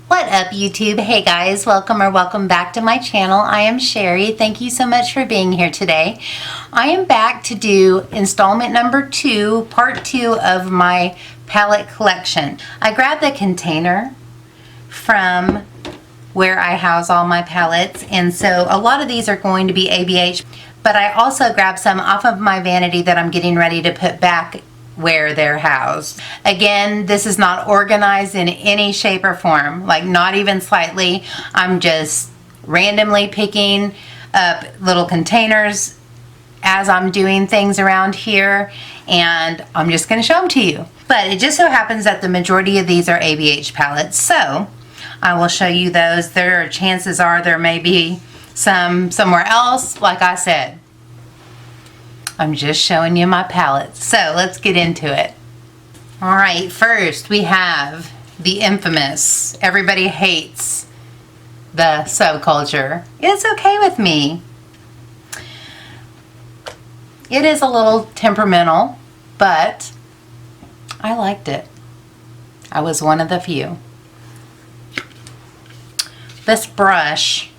What up, YouTube? Hey guys, welcome back to my channel. I am Sherry. Thank you so much for being here today. I am back to do installment number 2, part 2 of my palette collection. I grabbed the container from where I house all my palettes, and so a lot of these are going to be ABH, but I also grabbed some off of my vanity that I'm getting ready to put back where they're housed. Again, this is not organized in any shape or form, like not even slightly. I'm just randomly picking up little containers as I'm doing things around here, and I'm just going to show them to you. But it just so happens that the majority of these are ABH palettes, so I will show you those. Chances are there may be some somewhere else. Like I said, I'm just showing you my palettes. So let's get into it. All right, first we have the infamous, everybody hates the Subculture. It's okay with me. It is a little temperamental, but I liked it. I was one of the few. This brush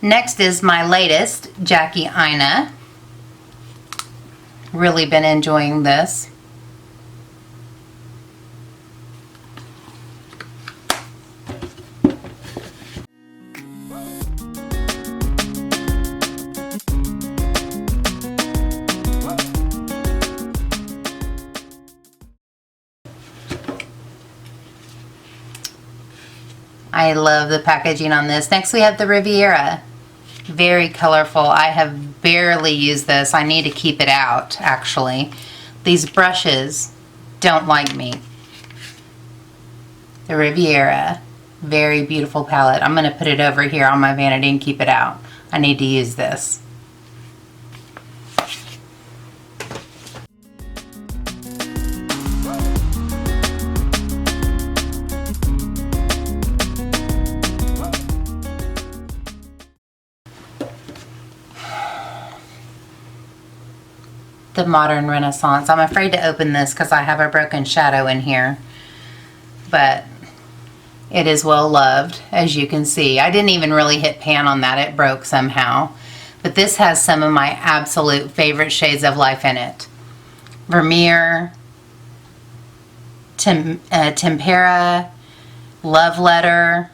next is my latest, Jackie Aina. Really been enjoying this. I love the packaging on this. Next we have the Riviera. Very colorful. I have barely used this. I need to keep it out, actually. These brushes don't like me. The Riviera. Very beautiful palette. I'm going to put it over here on my vanity and keep it out. I need to use this. The Modern Renaissance. I'm afraid to open this because I have a broken shadow in here, but it is well loved, as you can see. I didn't even really hit pan on that. It broke somehow. But this has some of my absolute favorite shades of life in it. Vermeer, Tempera, Love Letter,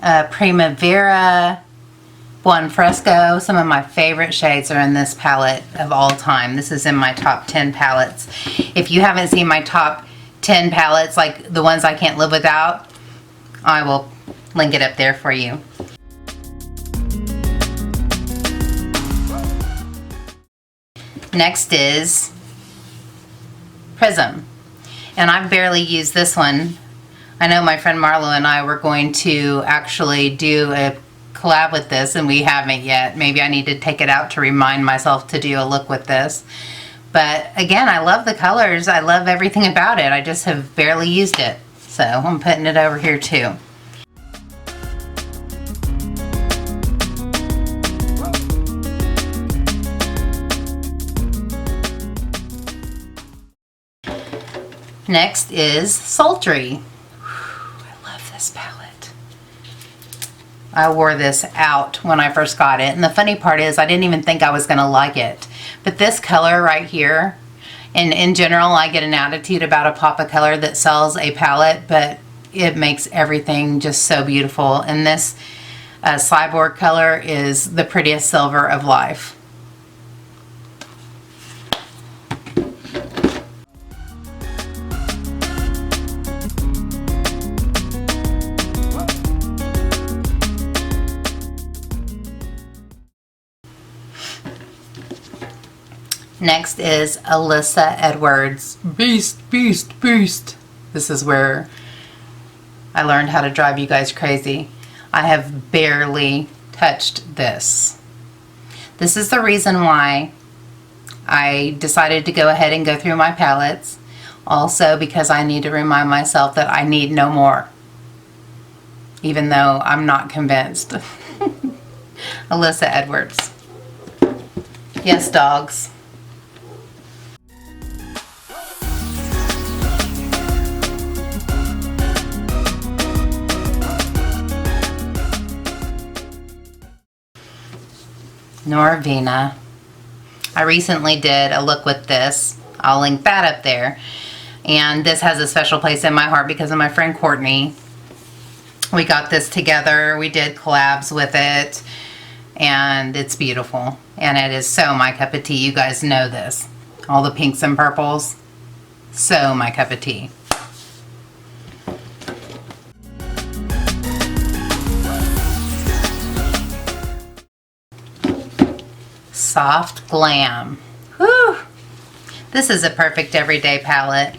Primavera, Buon Fresco. Some of my favorite shades are in this palette of all time. This is in my top 10 palettes. If you haven't seen my top 10 palettes, like the ones I can't live without, I will link it up there for you. Next is Prism. And I've barely used this one. I know my friend Marlo and I were going to actually do a collab with this, and we haven't yet. Maybe I need to take it out to remind myself to do a look with this. But again, I love the colors. I love everything about it. I just have barely used it. So I'm putting it over here too. Next is Sultry. I love this palette. I wore this out when I first got it, and the funny part is I didn't even think I was going to like it. But this color right here, and in general I get an attitude about a pop of color that sells a palette, but it makes everything just so beautiful. And this cyborg color is the prettiest silver of life. Next is Alyssa Edwards. Beast, beast, beast. This is where I learned how to drive you guys crazy. I have barely touched this. This is the reason why I decided to go ahead and go through my palettes. Also because I need to remind myself that I need no more. even though I'm not convinced. Alyssa Edwards. Yes, dogs. Norvina. I recently did a look with this. I'll link that up there. And this has a special place in my heart because of my friend Courtney. We got this together. We did collabs with it. And it's beautiful. And it is so my cup of tea. You guys know this. All the pinks and purples. So my cup of tea. Soft Glam. Whew. This is a perfect everyday palette.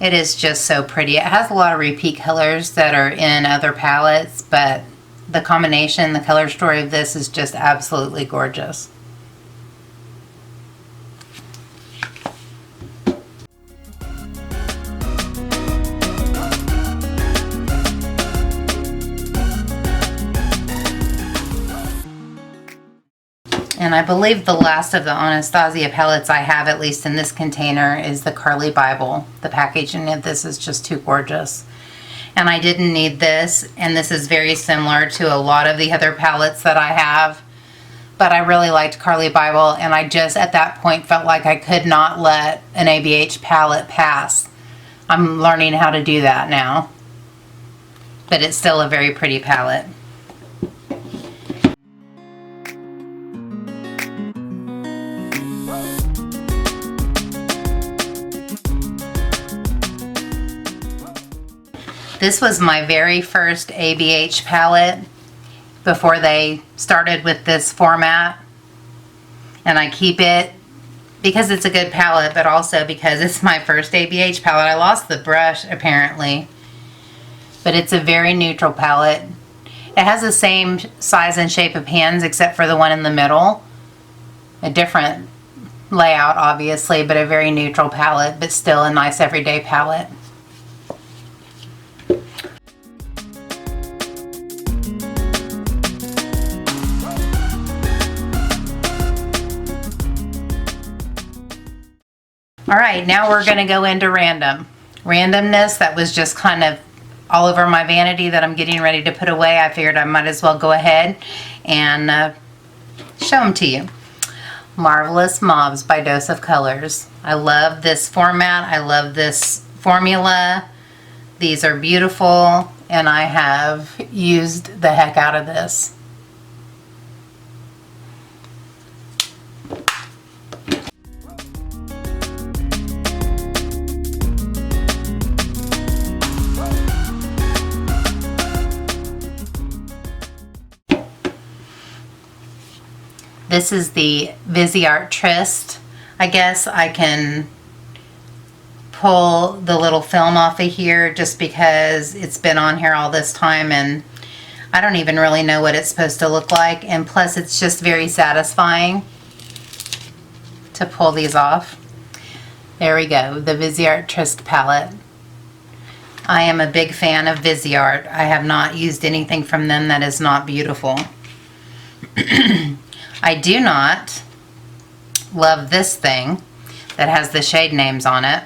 It is just so pretty. It has a lot of repeat colors that are in other palettes, but the combination, the color story of this is just absolutely gorgeous. And I believe the last of the Anastasia palettes I have, at least in this container, is the Carli Bybel. The packaging of this is just too gorgeous. And I didn't need this, and this is very similar to a lot of the other palettes that I have. But I really liked Carli Bybel, and I just at that point felt like I could not let an ABH palette pass. I'm learning how to do that now. But it's still a very pretty palette. This was my very first ABH palette before they started with this format. And I keep it because it's a good palette, but also because it's my first ABH palette. I lost the brush apparently, but it's a very neutral palette. It has the same size and shape of hands except for the one in the middle. A different layout obviously, but a very neutral palette, but still a nice everyday palette. Alright, now we're going to go into randomness that was just kind of all over my vanity that I'm getting ready to put away. I figured I might as well go ahead and show them to you. Marvelous Mauves by Dose of Colors. I love this format. I love this formula. These are beautiful, and I have used the heck out of this. This is the Viseart Tryst. I guess I can pull the little film off of here just because it's been on here all this time and I don't even really know what it's supposed to look like, and plus it's just very satisfying to pull these off. There we go, the Viseart Tryst palette. I am a big fan of Viseart. I have not used anything from them that is not beautiful. I do not love this thing that has the shade names on it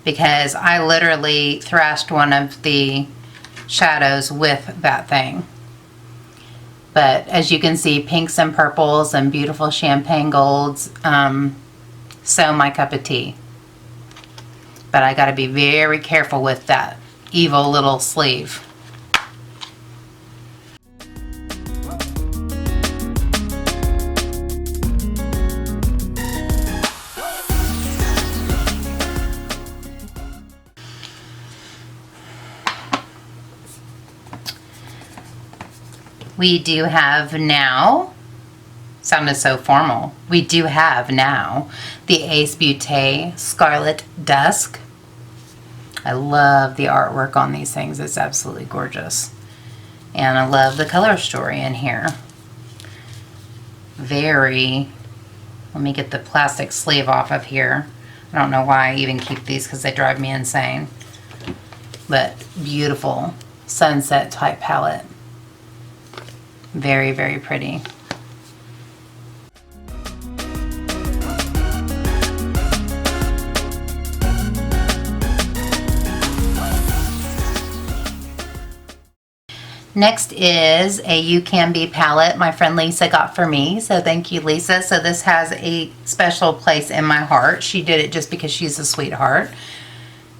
because I literally thrashed one of the shadows with that thing. But as you can see, pinks and purples and beautiful champagne golds, so my cup of tea. But I got to be very careful with that evil little sleeve. We do have now, sounded so formal, we do have now the Ace Beaute Scarlet Dusk. I love the artwork on these things, it's absolutely gorgeous. And I love the color story in here. Very, let me get the plastic sleeve off of here. I don't know why I even keep these because they drive me insane. But beautiful sunset type palette. Very, very pretty. Next is a UCANBE palette my friend Lisa got for me. So thank you, Lisa. So this has a special place in my heart. She did it just because she's a sweetheart.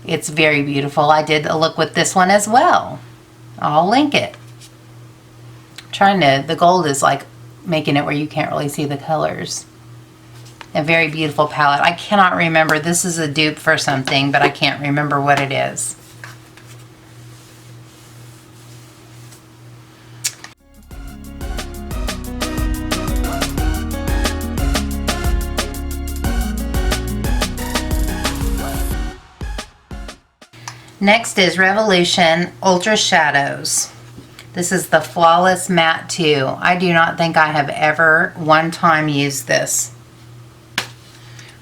It's very beautiful. I did a look with this one as well. I'll link it. The gold is like making it where you can't really see the colors. A very beautiful palette. I cannot remember. This is a dupe for something, but I can't remember what it is. Next is Revolution Ultra Shadows. This is the Flawless Matte 2. I do not think I have ever one time used this.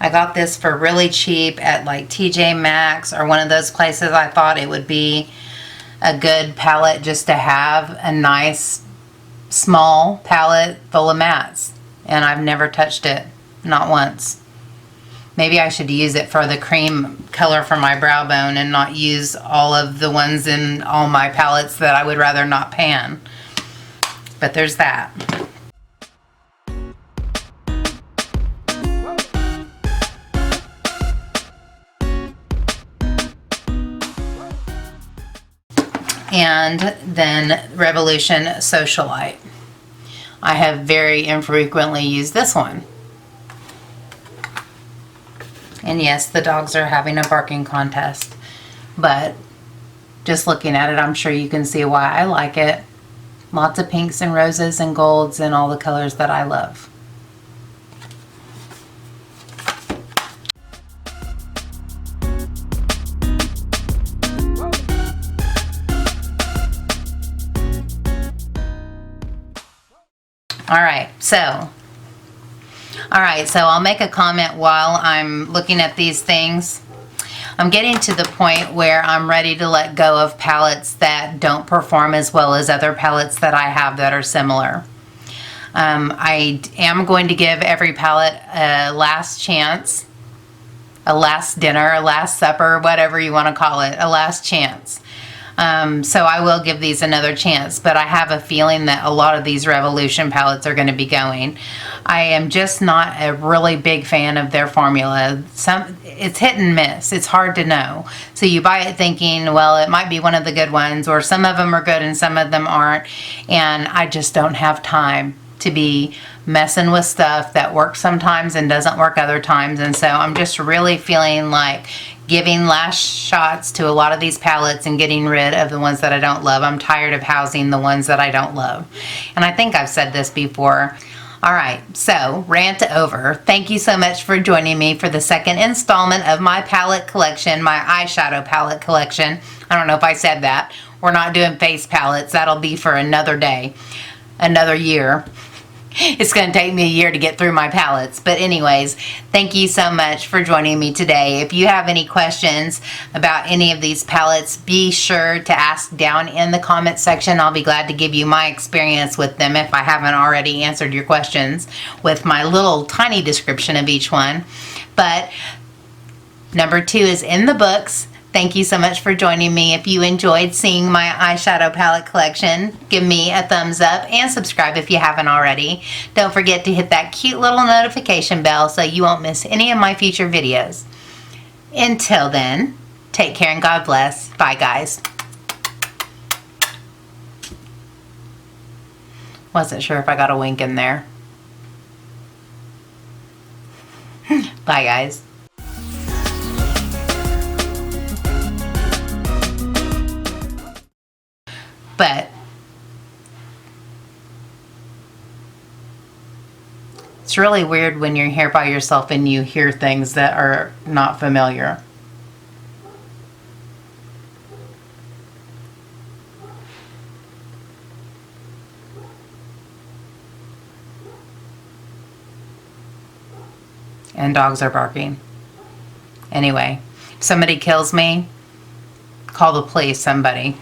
I got this for really cheap at like TJ Maxx or one of those places. I thought it would be a good palette just to have a nice small palette full of mattes. And I've never touched it, not once. Maybe I should use it for the cream color for my brow bone and not use all of the ones in all my palettes that I would rather not pan. But there's that. And then Revolution Socialite. I have very infrequently used this one. And yes, the dogs are having a barking contest, but just looking at it, I'm sure you can see why I like it. Lots of pinks and roses and golds and all the colors that I love. Alright, so I'll make a comment while I'm looking at these things. I'm getting to the point where I'm ready to let go of palettes that don't perform as well as other palettes that I have that are similar. I am going to give every palette a last chance, a last dinner, a last supper, whatever you want to call it, a last chance. So I will give these another chance, but I have a feeling that a lot of these Revolution palettes are going to be going. I am just not a really big fan of their formula. It's hit and miss. It's hard to know. So you buy it thinking, well, it might be one of the good ones, or some of them are good and some of them aren't, and I just don't have time to be messing with stuff that works sometimes and doesn't work other times. And so I'm just really feeling like giving last shots to a lot of these palettes and getting rid of the ones that I don't love. I'm tired of housing the ones that I don't love. And I think I've said this before. Alright, so rant over. Thank you so much for joining me for the second installment of my palette collection, my eyeshadow palette collection. I don't know if I said that. We're not doing face palettes. That'll be for another day, another year. It's going to take me a year to get through my palettes. But anyways, thank you so much for joining me today. If you have any questions about any of these palettes, be sure to ask down in the comment section. I'll be glad to give you my experience with them if I haven't already answered your questions with my little tiny description of each one. But number 2 is in the books. Thank you so much for joining me. If you enjoyed seeing my eyeshadow palette collection, give me a thumbs up and subscribe if you haven't already. Don't forget to hit that cute little notification bell so you won't miss any of my future videos. Until then, take care and God bless. Bye, guys. Wasn't sure if I got a wink in there. Bye, guys. But it's really weird when you're here by yourself and you hear things that are not familiar. And dogs are barking. Anyway, if somebody kills me, call the police, somebody.